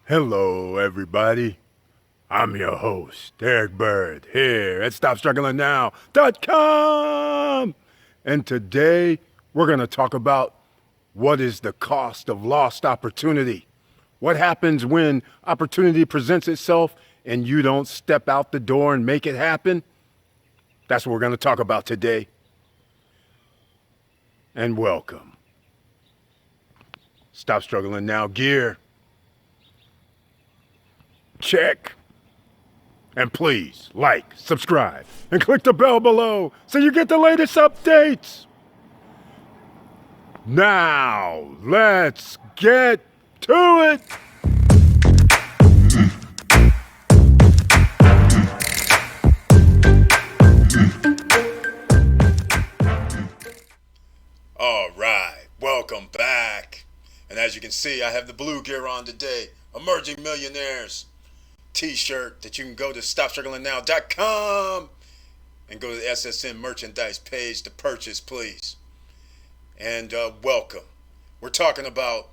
Hello, everybody. I'm your host, Eric Bird, here at StopStrugglingNow.com. And today, we're going to talk about what is the cost of lost opportunity. What happens when opportunity presents itself and you don't step out the door and make it happen? That's what we're going to talk about today. And welcome. Stop Struggling Now gear. Check. And please like, subscribe, and click the bell below so you get the latest updates. Now, let's get to it. All right, welcome back. And as you can see, I have the blue gear on today. Emerging Millionaires t-shirt that you can go to StopStrugglingNow.com and go to the SSN merchandise page to purchase, please. And welcome. We're talking about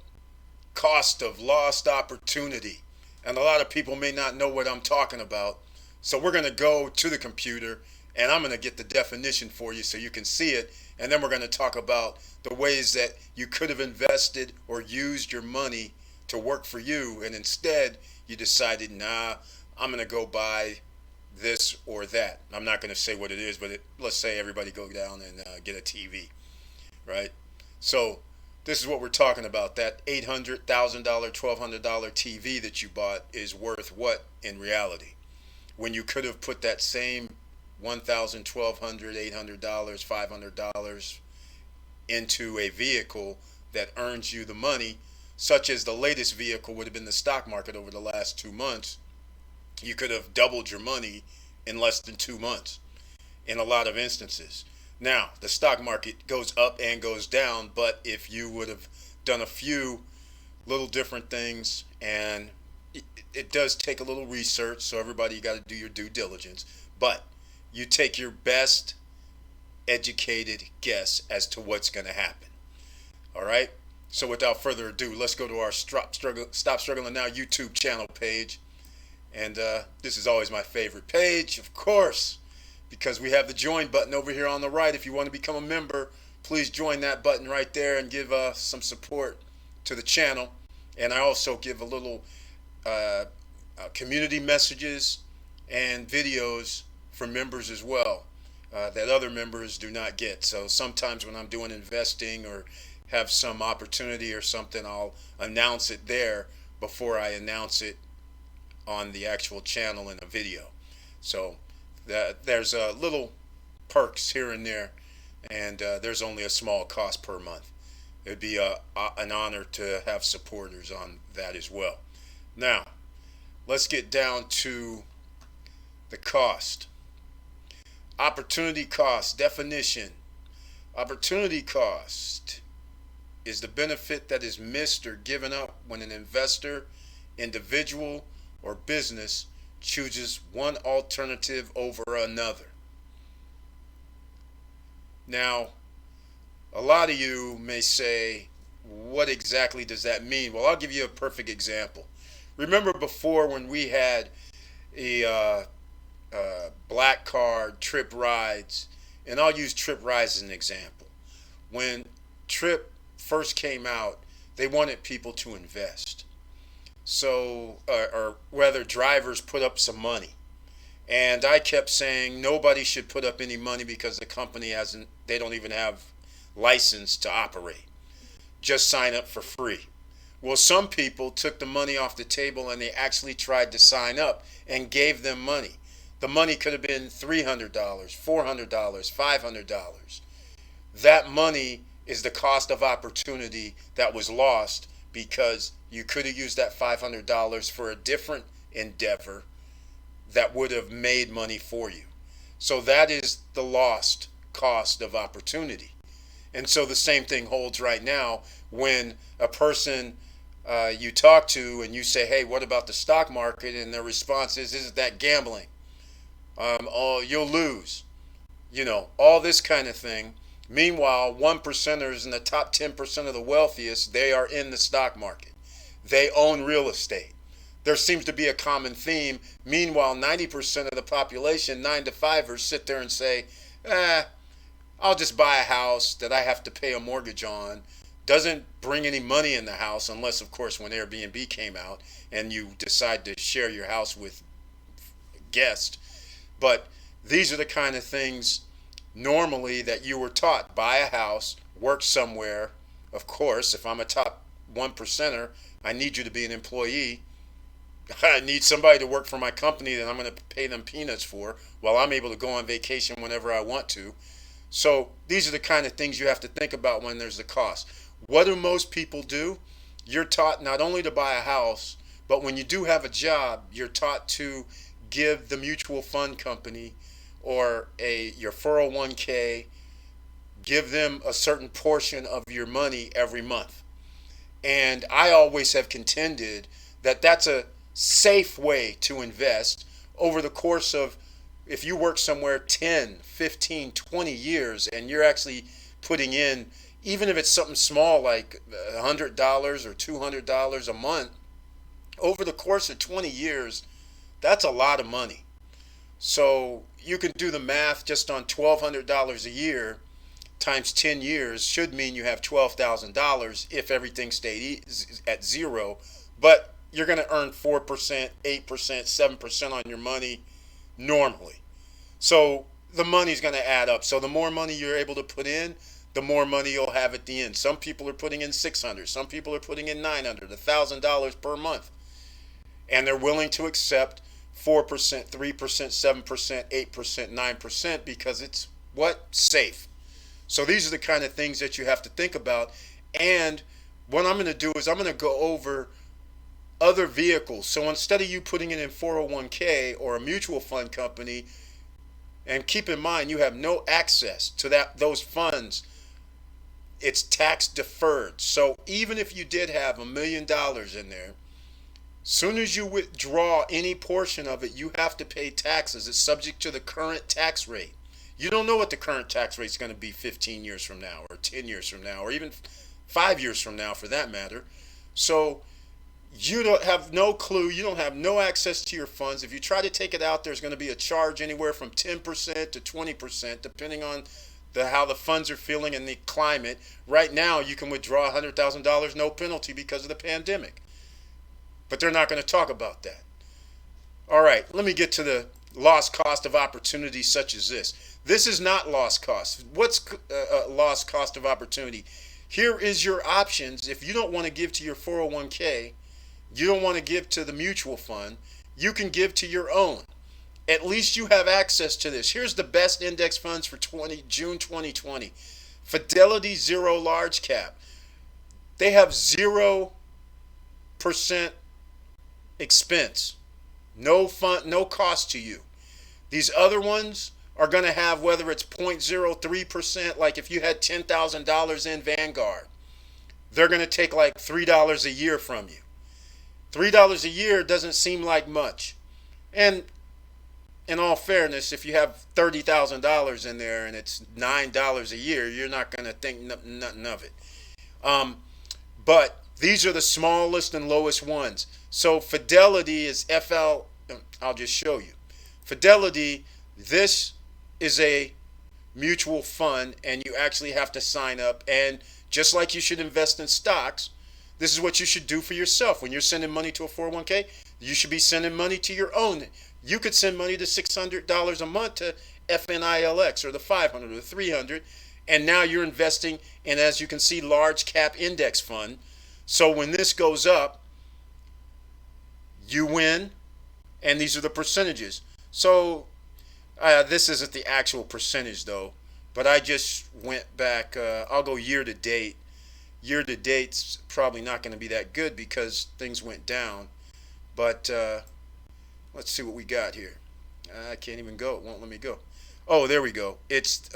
cost of lost opportunity. And a lot of people may not know what I'm talking about. So we're going to go to the computer and I'm going to get the definition for you so you can see it. And then we're going to talk about the ways that you could have invested or used your money to work for you. And instead, you decided, nah, I'm going to go buy this or that. I'm not going to say what it is, but let's say everybody go down and get a TV, right? So this is what we're talking about. That $800,000, $1,200 TV that you bought is worth what in reality? When you could have put that same $1,000, $1,200, $800, $500 into a vehicle that earns you the money, such as the latest vehicle would have been the stock market over the last 2 months. You could have doubled your money in less than 2 months in a lot of instances. Now, the stock market goes up and goes down, but if you would have done a few little different things, and it does take a little research, so everybody, you got to do your due diligence, but you take your best educated guess as to what's going to happen. All right? So without further ado, let's go to our Stop Struggling Now YouTube channel page. And this is always my favorite page, of course, because we have the join button over here on the right. If you want to become a member, please join that button right there and give some support to the channel. And I also give a little community messages and videos for members as well that other members do not get. So sometimes when I'm doing investing or have some opportunity or something, I'll announce it there before I announce it on the actual channel in a video. So there's little perks here and there, and there's only a small cost per month. It would be an honor to have supporters on that as well. Now, let's get down to the cost. Opportunity cost definition. Opportunity cost is the benefit that is missed or given up when an investor, individual, or business chooses one alternative over another. Now, a lot of you may say, what exactly does that mean? Well, I'll give you a perfect example. Remember before when we had a black card, Trip Rides, and I'll use Trip Rides as an example. When Trip first came out, they wanted people to invest. So, or whether drivers put up some money. And I kept saying nobody should put up any money because the company they don't even have license to operate. Just sign up for free. Well, some people took the money off the table and they actually tried to sign up and gave them money. The money could have been $300, $400, $500. That money is the cost of opportunity that was lost because you could have used that $500 for a different endeavor that would have made money for you. So that is the lost cost of opportunity. And so the same thing holds right now when a person you talk to and you say, hey, what about the stock market? And their response is, isn't that gambling? Oh, you'll lose. You know, all this kind of thing. Meanwhile, 1%ers in the top 10% of the wealthiest, they are in the stock market. They own real estate. there seems to be a common theme. Meanwhile, 90% of the population, 9 to 5ers, sit there and say, I'll just buy a house that I have to pay a mortgage on. Doesn't bring any money in the house unless, of course, when Airbnb came out and you decide to share your house with guests. But these are the kind of things normally that you were taught. Buy a house, work somewhere. Of course, if I'm a top 1%er, I need you to be an employee. I need somebody to work for my company that I'm going to pay them peanuts for while I'm able to go on vacation whenever I want to. So these are the kind of things you have to think about when there's the cost. What do most people do? You're taught not only to buy a house, but when you do have a job, you're taught to give the mutual fund company or your 401k, give them a certain portion of your money every month. And I always have contended that that's a safe way to invest over the course of, if you work somewhere 10, 15, 20 years and you're actually putting in, even if it's something small like $100 or $200 a month, over the course of 20 years, that's a lot of money. So you can do the math just on $1,200 a year times 10 years should mean you have $12,000 if everything stayed at zero. But you're going to earn 4%, 8%, 7% on your money normally. So the money's going to add up. So the more money you're able to put in, the more money you'll have at the end. Some people are putting in $600. Some people are putting in $900, $1,000 per month. And they're willing to accept 4%, 3%, 7%, 8%, 9% because it's what? Safe. So these are the kind of things that you have to think about. And what I'm going to do is I'm going to go over other vehicles. So instead of you putting it in 401k or a mutual fund company, and keep in mind you have no access to those funds, it's tax deferred. So even if you did have $1 million in there, soon as you withdraw any portion of it, you have to pay taxes. It's subject to the current tax rate. You don't know what the current tax rate is going to be 15 years from now or 10 years from now or even 5 years from now for that matter. So you don't have no clue. You don't have no access to your funds. If you try to take it out, there's going to be a charge anywhere from 10% to 20% depending on how the funds are feeling and the climate. Right now, you can withdraw $100,000 no penalty because of the pandemic. But they're not going to talk about that. All right, let me get to the lost cost of opportunity such as this. This is not lost cost. What's lost cost of opportunity? Here is your options. If you don't want to give to your 401k, you don't want to give to the mutual fund, you can give to your own. At least you have access to this. Here's the best index funds for June 2020. Fidelity Zero Large Cap. They have 0% expense. No fund, no cost to you. These other ones are going to have, whether it's 0.03%, like if you had $10,000 in Vanguard, they're going to take like $3 a year from you. $3 a year doesn't seem like much. And in all fairness, if you have $30,000 in there and it's $9 a year, you're not going to think nothing of it. But these are the smallest and lowest ones. So Fidelity is I'll just show you. Fidelity, this is a mutual fund and you actually have to sign up. And just like you should invest in stocks, this is what you should do for yourself. When you're sending money to a 401k, you should be sending money to your own. You could send money to $600 a month to FNILX or the 500 or the 300. And now you're investing in, as you can see, large cap index fund. So when this goes up, you win. And these are the percentages. So this isn't the actual percentage though, but I just went back. I'll go year to date. Year to date's probably not going to be that good because things went down. But let's see what we got here. I can't even go. It won't let me go. Oh, there we go. It's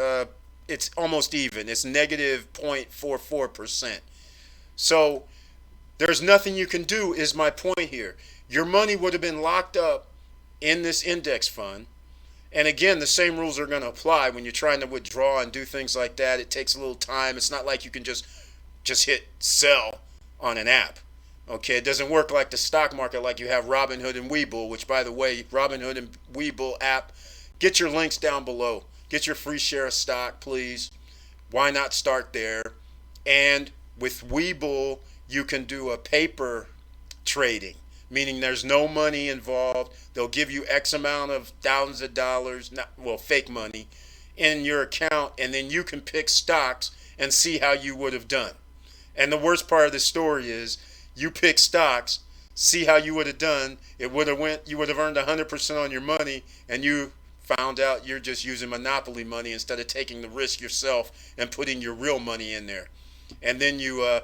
almost even. It's negative 0.44%. So there's nothing you can do is my point here. Your money would have been locked up in this index fund. And again, the same rules are going to apply when you're trying to withdraw and do things like that. It takes a little time. It's not like you can just hit sell on an app. Okay, it doesn't work like the stock market, like you have Robinhood and Webull, which, by the way, Robinhood and Webull app, get your links down below. Get your free share of stock, please. Why not start there? And with Webull, you can do a paper trading, meaning there's no money involved. They'll give you X amount of thousands of dollars, not, well, fake money, in your account, and then you can pick stocks and see how you would have done. And the worst part of the story is you pick stocks, see how you would have done. It would have went, you would have earned 100% on your money, and you found out you're just using monopoly money instead of taking the risk yourself and putting your real money in there. And then you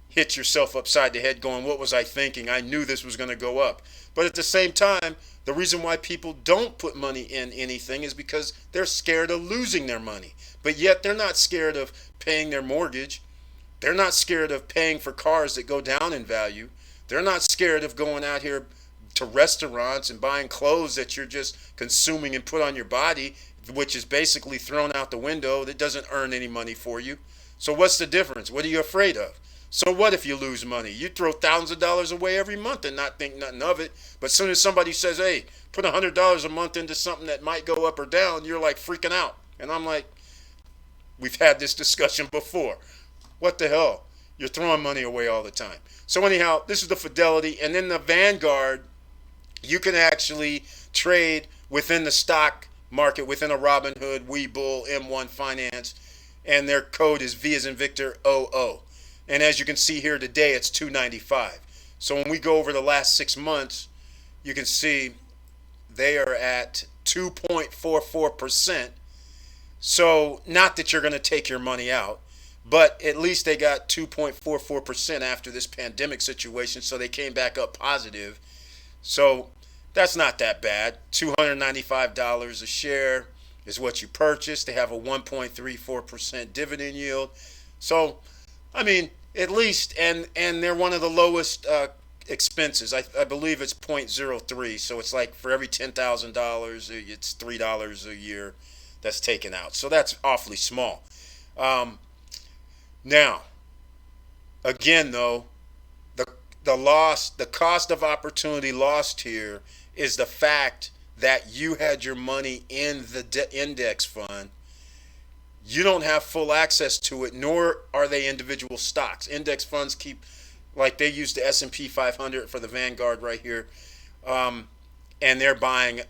hit yourself upside the head going, what was I thinking? I knew this was going to go up. But at the same time, the reason why people don't put money in anything is because they're scared of losing their money. But yet they're not scared of paying their mortgage. They're not scared of paying for cars that go down in value. They're not scared of going out here to restaurants and buying clothes that you're just consuming and put on your body, which is basically thrown out the window, that doesn't earn any money for you. So what's the difference? What are you afraid of? So what if you lose money? You throw thousands of dollars away every month and not think nothing of it. But as soon as somebody says, hey, put $100 a month into something that might go up or down, you're like freaking out. And I'm like, we've had this discussion before. What the hell? You're throwing money away all the time. So anyhow, this is the Fidelity. And then the Vanguard, you can actually trade within the stock market, within a Robinhood, Webull, M1 Finance. And their code is V as in Victor 00. And as you can see here today, it's 295. So when we go over the last 6 months, you can see they are at 2.44%. So not that you're going to take your money out, but at least they got 2.44% after this pandemic situation. So they came back up positive. So that's not that bad. $295 a share is what you purchase. They have a 1.34% dividend yield. So I mean, at least, and they're one of the lowest expenses. I believe it's 0.03. So it's like for every $10,000, it's $3 a year that's taken out. So that's awfully small. Now, again, though, the cost of opportunity lost here is the fact that you had your money in the index fund. You don't have full access to it, nor are they individual stocks. Index funds keep, like they use the S&P 500 for the Vanguard right here, and they're buying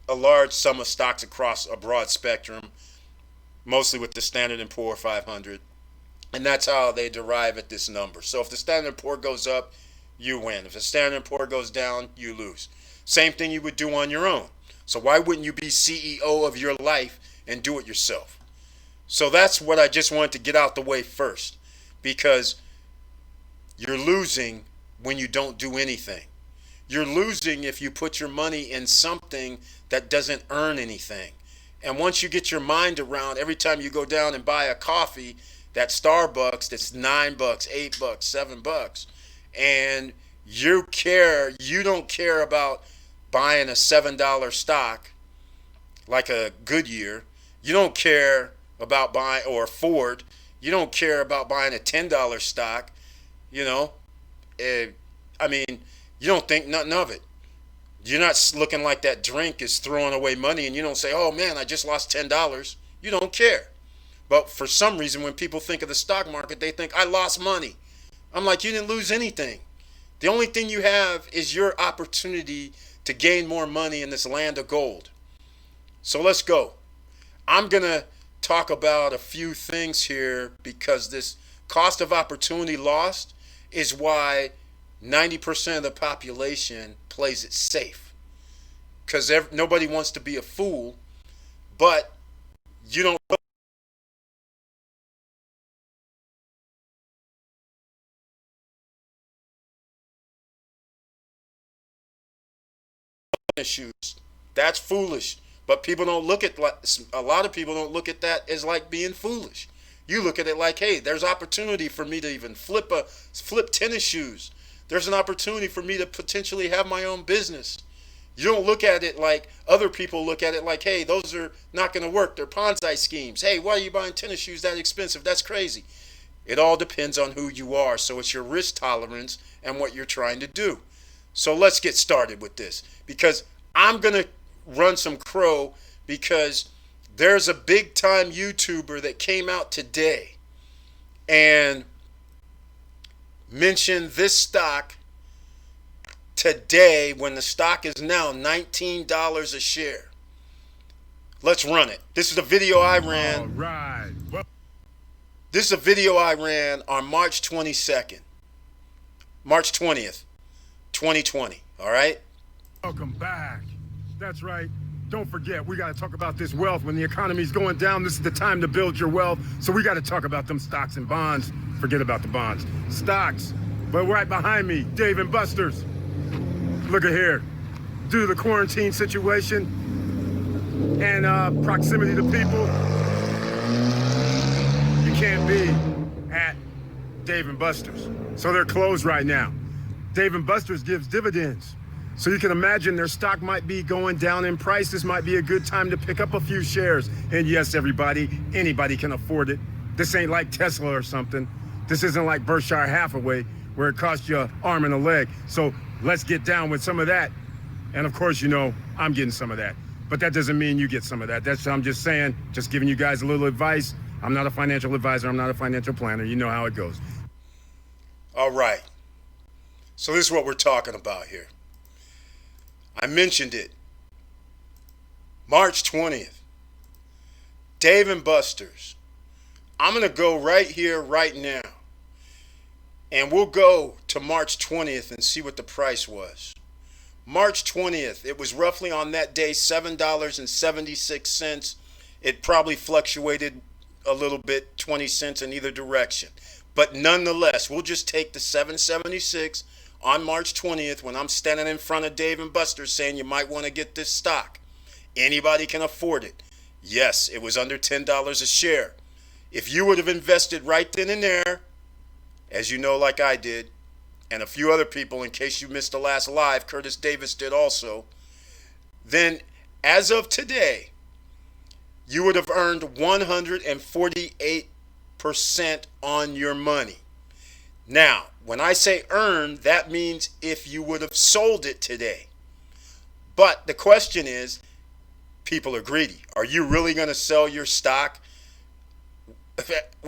a large sum of stocks across a broad spectrum, mostly with the Standard & Poor 500. And that's how they derive at this number. So if the Standard & Poor goes up, you win. If the Standard & Poor goes down, you lose. Same thing you would do on your own. So why wouldn't you be CEO of your life and do it yourself? So that's what I just wanted to get out the way first, because you're losing when you don't do anything. You're losing if you put your money in something that doesn't earn anything. And once you get your mind around, every time you go down and buy a coffee, that Starbucks that's $9, $8, $7, and you don't care about buying a $7 stock like a Goodyear. You don't care about buying, or Ford, you don't care about buying a $10 stock, I mean, you don't think nothing of it. You're not looking like that drink is throwing away money, and you don't say, oh man, I just lost $10. You don't care. But for some reason, when people think of the stock market, they think, I lost money. I'm like, you didn't lose anything. The only thing you have is your opportunity to gain more money in this land of gold. So let's go. I'm going to talk about a few things here, because this cost of opportunity lost is why 90% of the population plays it safe, because nobody wants to be a fool, but you don't know issues. That's foolish. But people don't look at, like, a lot of people don't look at that as like being foolish. You look at it like, hey, there's opportunity for me to even flip tennis shoes. There's an opportunity for me to potentially have my own business. You don't look at it like other people look at it, like, hey, those are not going to work. They're Ponzi schemes. Hey, why are you buying tennis shoes that expensive? That's crazy. It all depends on who you are. So it's your risk tolerance and what you're trying to do. So let's get started with this, because I'm going to run some crow, because there's a big time YouTuber that came out today and mentioned this stock today when the stock is now $19 a share. Let's run it. This is a video I ran. All right. Well, this is a video I ran on March 22nd. March 20th, 2020. All right? welcome back. That's right. Don't forget, we got to talk about this wealth. When the economy's going down, this is the time to build your wealth. So we got to talk about them stocks and bonds. Forget about the bonds. Stocks. But right behind me, Dave and Buster's. Look at here. Due to the quarantine situation and proximity to people, you can't be at Dave and Buster's. So they're closed right now. Dave and Buster's gives dividends. So you can imagine their stock might be going down in price. This might be a good time to pick up a few shares. And yes, everybody, anybody can afford it. This ain't like Tesla or something. This isn't like Berkshire Hathaway, where it costs you an arm and a leg. So let's get down with some of that. And of course, you know, I'm getting some of that. But that doesn't mean you get some of that. That's what I'm just saying, just giving you guys a little advice. I'm not a financial advisor. I'm not a financial planner. You know how it goes. All right. So this is what we're talking about here. I mentioned it. March 20th. Dave and Buster's. I'm going to go right here, right now. And we'll go to March 20th and see what the price was. March 20th, it was roughly on that day $7.76. It probably fluctuated a little bit, 20 cents in either direction. But nonetheless, we'll just take the 776 on March 20th when I'm standing in front of Dave and Buster's saying you might want to get this stock. Anybody can afford it. Yes, it was under $10 a share. If you would have invested right then and there, as you know, like I did, and a few other people, in case you missed the last live, Curtis Davis did also, then as of today, you would have earned 148% on your money. Now, when I say earn, that means if you would have sold it today. But the question is, people are greedy. Are you really going to sell your stock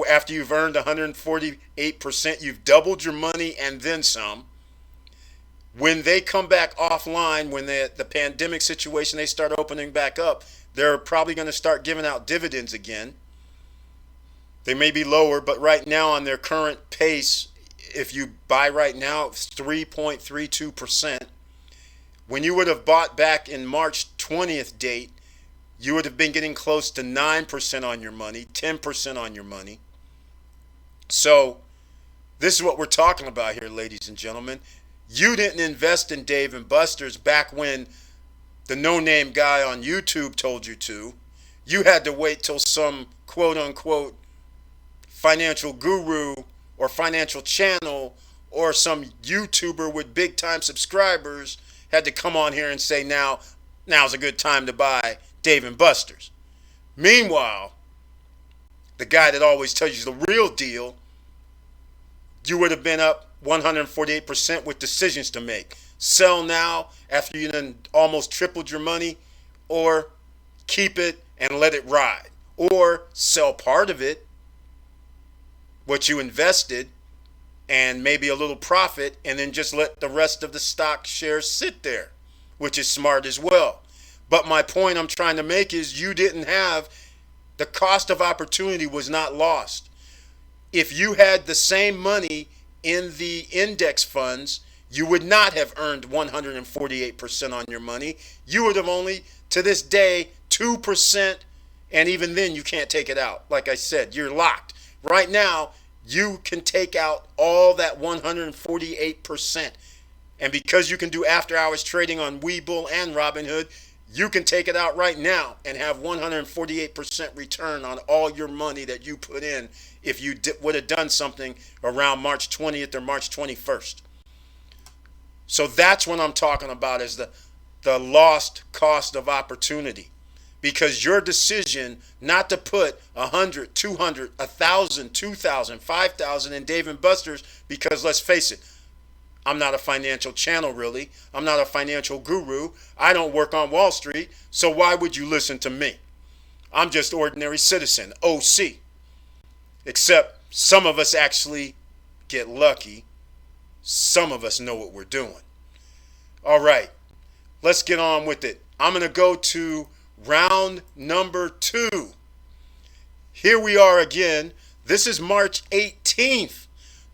after you've earned 148%? You've doubled your money and then some. When they come back offline, when the pandemic situation, they start opening back up, they're probably going to start giving out dividends again. They may be lower, but right now on their current pace, if you buy right now, it's 3.32%. When you would have bought back in March 20th date, you would have been getting close to 9% on your money, 10% on your money. So this is what we're talking about here, ladies and gentlemen. You didn't invest in Dave and Buster's back when the no-name guy on YouTube told you to. You had to wait till some quote-unquote financial guru or financial channel or some YouTuber with big-time subscribers had to come on here and say, now's a good time to buy Dave and Buster's. Meanwhile, the guy that always tells you the real deal, you would have been up 148% with decisions to make. Sell now after you done almost tripled your money, or keep it and let it ride, or sell part of it, what you invested, and maybe a little profit, and then just let the rest of the stock shares sit there, which is smart as well. But my point I'm trying to make is you didn't have, the cost of opportunity was not lost. If you had the same money in the index funds, you would not have earned 148% on your money. You would have only, to this day, 2%, and even then you can't take it out. Like I said, you're locked. Right now, you can take out all that 148%. And because you can do after-hours trading on Webull and Robinhood, you can take it out right now and have 148% return on all your money that you put in if you would have done something around March 20th or March 21st. So that's what I'm talking about, is the lost cost of opportunity. because your decision not to put 100, 200, 1,000, 2,000, 5,000 in Dave & Buster's, because let's face it, I'm not a financial channel really. I'm not a financial guru. I don't work on Wall Street. So why would you listen to me? I'm just ordinary citizen, OC. Except some of us actually get lucky. Some of us know what we're doing. All right, let's get on with it. I'm going to go to round number 2. Here we are again. This is March 18th,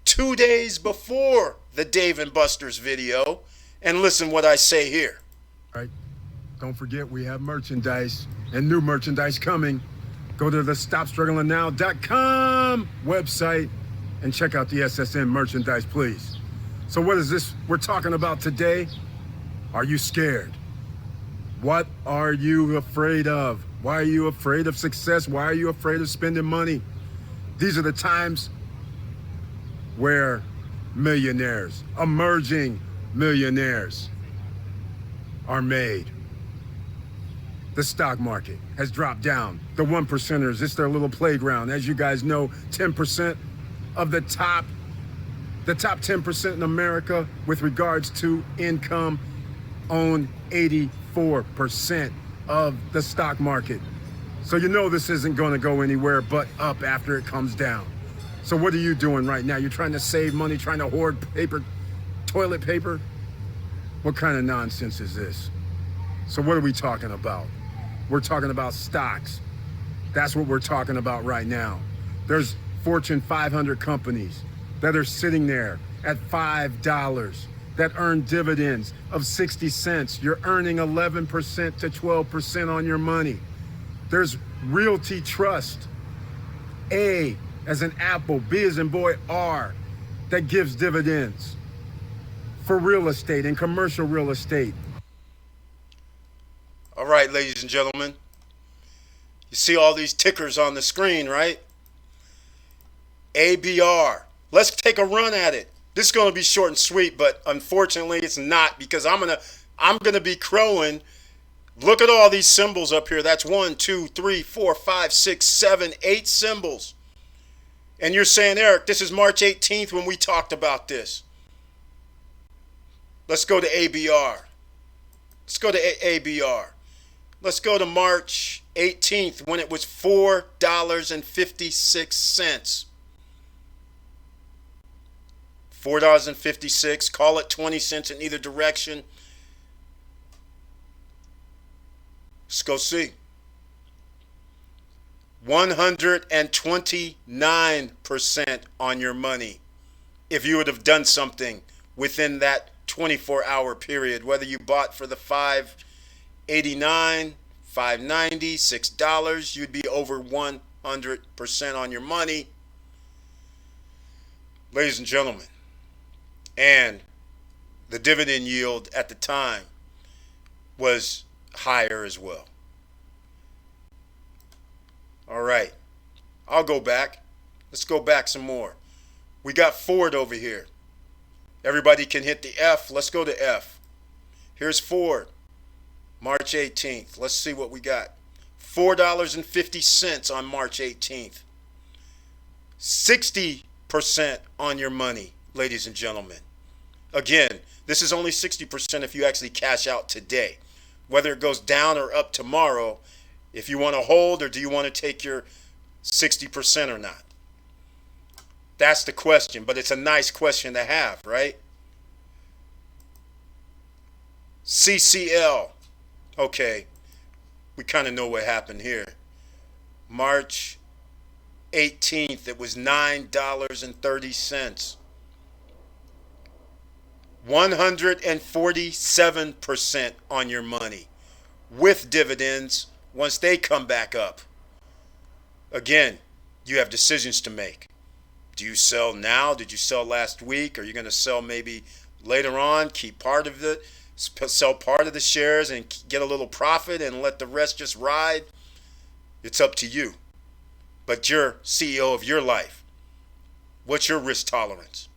2 days before the Dave & Buster's video. And listen what I say here. All right. Don't forget, we have merchandise and new merchandise coming. Go to the StopStrugglingNow.com website and check out the SSN merchandise, please. So what is this we're talking about today? Are you scared? What are you afraid of? Why are you afraid of success? Why are you afraid of spending money? These are the times where millionaires, emerging millionaires, are made. The stock market has dropped down. The 1%ers, it's their little playground. As you guys know, 10% of the top 10% in America with regards to income own 84% of the stock market. So you know this isn't going to go anywhere but up after it comes down. So what are you doing right now? You're trying to save money, trying to hoard paper, toilet paper? What kind of nonsense is this? So what are we talking about? We're talking about stocks. That's what we're talking about right now. There's Fortune 500 companies that are sitting there at $5 that earn dividends of 60 cents. You're earning 11% to 12% on your money. There's Realty Trust, A as in Apple, B as in boy, R, that gives dividends for real estate and commercial real estate. All right, ladies and gentlemen, you see all these tickers on the screen, right? ABR. Let's take a run at it. This is going to be short and sweet, but unfortunately it's not, because I'm gonna be crowing. Look at all these symbols up here. That's 1, 2, 3, 4, 5, 6, 7, 8 symbols. And you're saying, Eric, this is March 18th when we talked about this. Let's go to ABR. Let's go to ABR. Let's go to March 18th when it was $4.56. $4.56, call it 20 cents in either direction. Let's go see. 129% on your money if you would have done something within that 24-hour period, whether you bought for the $5.89, $5.90, $6, you'd be over 100% on your money. Ladies and gentlemen, and the dividend yield at the time was higher as well. All right, I'll go back. Let's go back some more. We got Ford over here. Everybody can hit the F. Let's go to F. Here's Ford, March 18th. Let's see what we got. $4.50 on March 18th. 60% on your money, ladies and gentlemen. Again, this is only 60% if you actually cash out today. Whether it goes down or up tomorrow, if you want to hold or do you want to take your 60% or not? That's the question, but it's a nice question to have, right? CCL. Okay, we kind of know what happened here. March 18th, it was $9.30. 147% on your money with dividends once they come back up. Again, you have decisions to make. Do you sell now? Did you sell last week? Are you going to sell maybe later on? Keep part of it, sell part of the shares and get a little profit and let the rest just ride? It's up to you. But you're CEO of your life. What's your risk tolerance?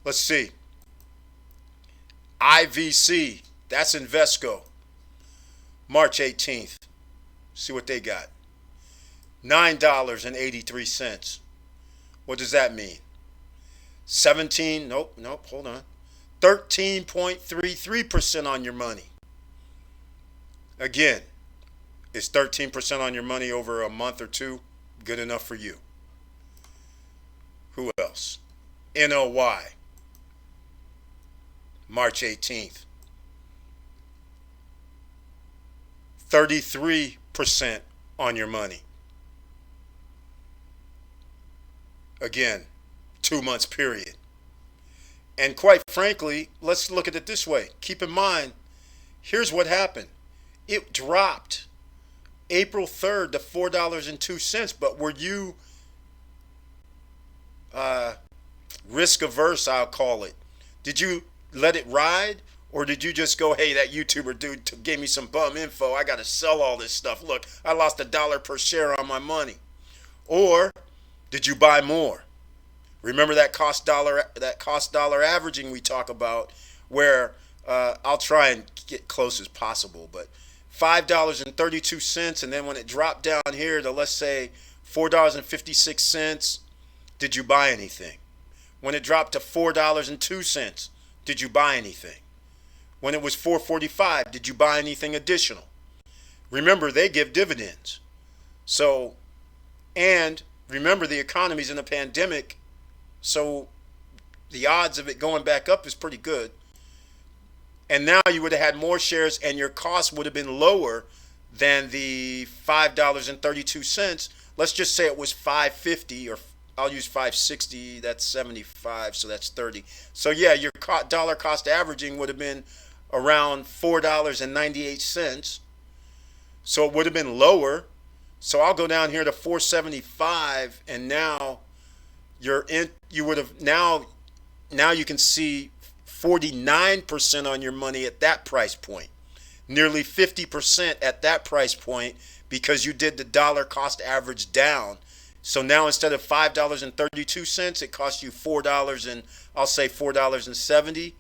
Let's see. IVC, that's Invesco, March 18th. See what they got. $9.83. What does that mean? 17, nope, hold on. 13.33% on your money. Again, is 13% on your money over a month or two good enough for you? Who else? NOY. March 18th. 33% on your money. Again, 2 months period. And quite frankly, let's look at it this way. Keep in mind, here's what happened. It dropped April 3rd to $4.02, but were you risk averse, I'll call it? Did you let it ride? Or did you just go, hey, that YouTuber dude gave me some bum info, I got to sell all this stuff. Look, I lost $1 per share on my money. Or did you buy more? Remember that cost dollar averaging we talk about, where I'll try and get close as possible, but $5.32, and then when it dropped down here to, let's say, $4.56, did you buy anything? When it dropped to $4.02, did you buy anything? When it was $4.45, did you buy anything additional? Remember, they give dividends. So, and remember, the economy's in a pandemic, so the odds of it going back up is pretty good. And now you would have had more shares and your cost would have been lower than the $5.32. Let's just say it was $5.50, or I'll use $5.60, that's 75, so that's 30. So yeah, your dollar cost averaging would have been around $4.98. So it would have been lower. So I'll go down here to 475, and now you would have now you can see 49% on your money at that price point, nearly 50% at that price point, because you did the dollar cost average down. So now instead of $5.32, it costs you $4, and I'll say $4.70.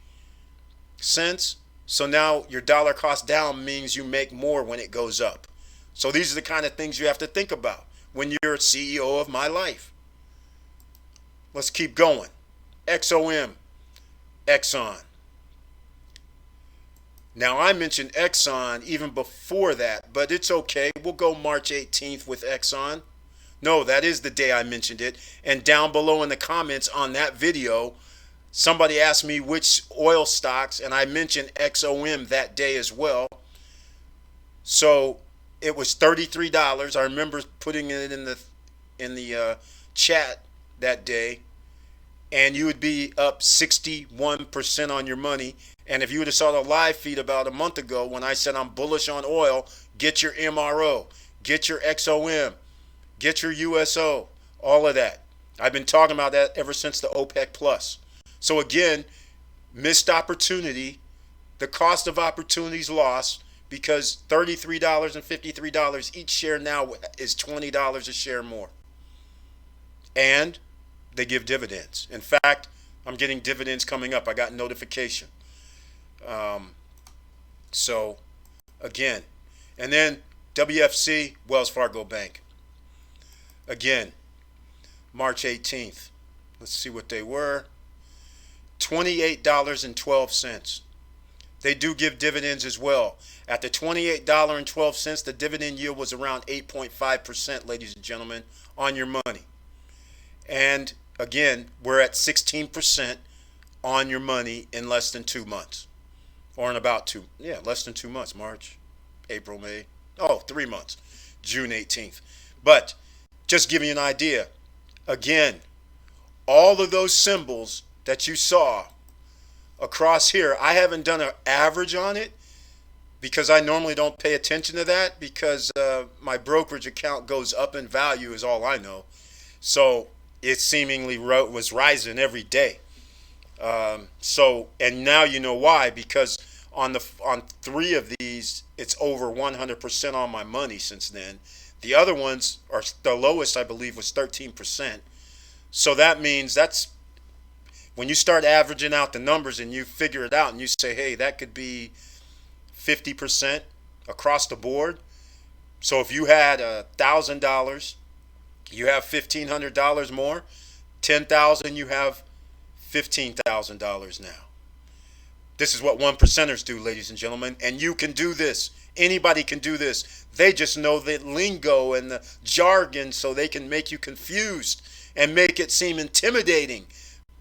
So now your dollar cost down means you make more when it goes up. So these are the kind of things you have to think about when you're CEO of my life. Let's keep going. XOM, Exxon. Now I mentioned Exxon even before that, but it's okay. We'll go March 18th with Exxon. No, that is the day I mentioned it. And down below in the comments on that video, somebody asked me which oil stocks, and I mentioned XOM that day as well. So it was $33. I remember putting it in the chat that day, and you would be up 61% on your money. And if you would have saw the live feed about a month ago when I said I'm bullish on oil, get your MRO, get your XOM, get your USO, all of that. I've been talking about that ever since the OPEC Plus. So again, missed opportunity. The cost of opportunities lost, because $33 and $53 each share now is $20 a share more. And they give dividends. In fact, I'm getting dividends coming up. I got notification. So again, and then WFC, Wells Fargo Bank. Again, March 18th. Let's see what they were. $28.12. They do give dividends as well. At the $28.12, the dividend yield was around 8.5%, ladies and gentlemen, on your money. And again, we're at 16% on your money in less than 2 months. Or in about less than 2 months. March, April, May. 3 months. June 18th. But just giving you an idea. Again, all of those symbols that you saw across here, I haven't done an average on it because I normally don't pay attention to that, because my brokerage account goes up in value is all I know. So it seemingly was rising every day. And now you know why, because on 3 of these, it's over 100% on my money since then. The other ones are, the lowest I believe was 13%. So that means that's when you start averaging out the numbers and you figure it out and you say, hey, that could be 50% across the board. So if you had $1,000, you have $1,500 more. 10,000, you have $15,000 now. This is what one percenters do, ladies and gentlemen, and you can do this. Anybody can do this. They just know the lingo and the jargon so they can make you confused and make it seem intimidating.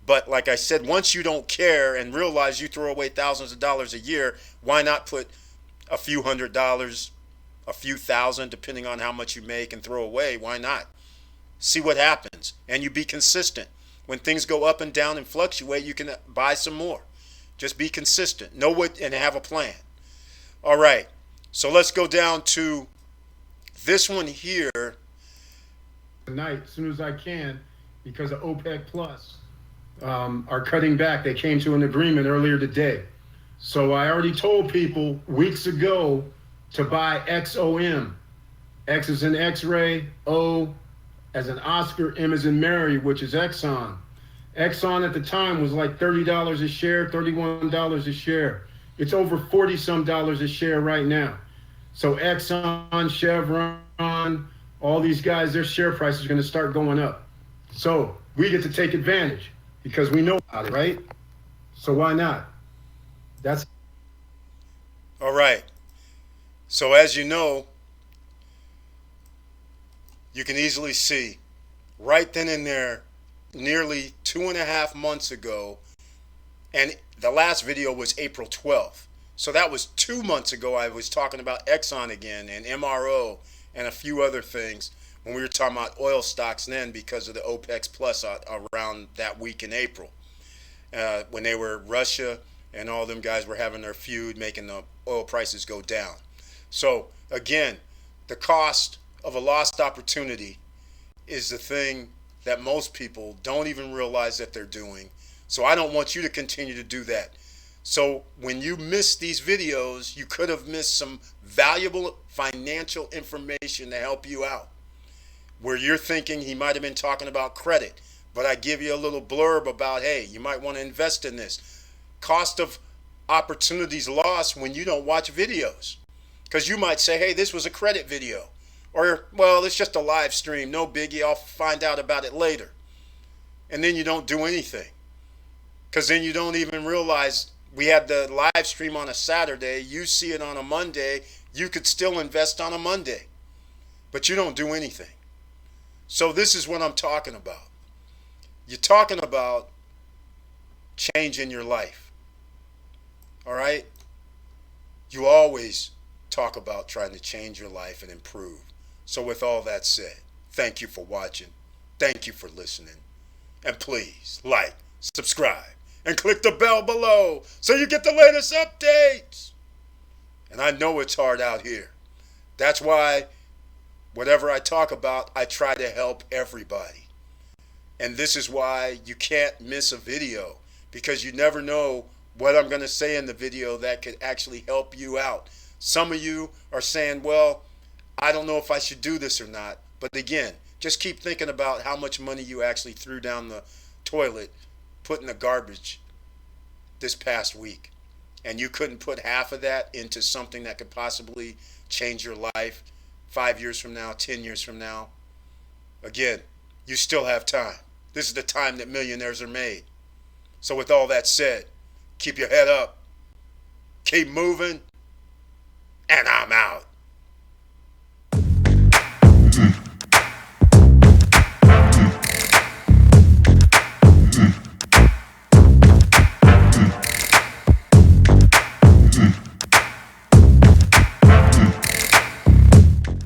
But like I said, once you don't care and realize you throw away thousands of dollars a year, why not put a few $100s, a few thousand, depending on how much you make, and throw away? Why not? See what happens. And you be consistent. When things go up and down and fluctuate, you can buy some more. Just be consistent. Know what and have a plan. All right. So let's go down to this one here. Tonight, as soon as I can, because of OPEC Plus are cutting back. They came to an agreement earlier today. So I already told people weeks ago to buy XOM. X is in X-ray, O as in Oscar, M as in Mary, which is Exxon. Exxon at the time was like $30 a share, $31 a share. It's over 40 some dollars a share right now. So Exxon, Chevron, all these guys, their share price is going to start going up. So we get to take advantage because we know about it, right? So why not? That's all right. So as you know, you can easily see right then and there, nearly 2.5 months ago, and the last video was April 12th. So that was 2 months ago. I was talking about Exxon again and MRO and a few other things when we were talking about oil stocks then because of the OPEC Plus around that week in April. When they were Russia and all them guys were having their feud, making the oil prices go down. So again, the cost of a lost opportunity is the thing that most people don't even realize that they're doing. So I don't want you to continue to do that. So when you miss these videos, you could have missed some valuable financial information to help you out. Where you're thinking he might have been talking about credit, but I give you a little blurb about, hey, you might want to invest in this. Cost of opportunities lost when you don't watch videos. Because you might say, hey, this was a credit video. Or, well, it's just a live stream, no biggie, I'll find out about it later. And then you don't do anything. Because then you don't even realize we had the live stream on a Saturday, you see it on a Monday, you could still invest on a Monday. But you don't do anything. So this is what I'm talking about. You're talking about changing your life. All right? You always talk about trying to change your life and improve. So with all that said, thank you for watching. Thank you for listening. And please like, subscribe, and click the bell below so you get the latest updates. And I know it's hard out here. That's why whatever I talk about, I try to help everybody. And this is why you can't miss a video, because you never know what I'm going to say in the video that could actually help you out. Some of you are saying, well, I don't know if I should do this or not. But again, just keep thinking about how much money you actually threw down the toilet, put in the garbage this past week. And you couldn't put half of that into something that could possibly change your life 5 years from now, 10 years from now. Again, you still have time. This is the time that millionaires are made. So with all that said, keep your head up, keep moving, and I'm out.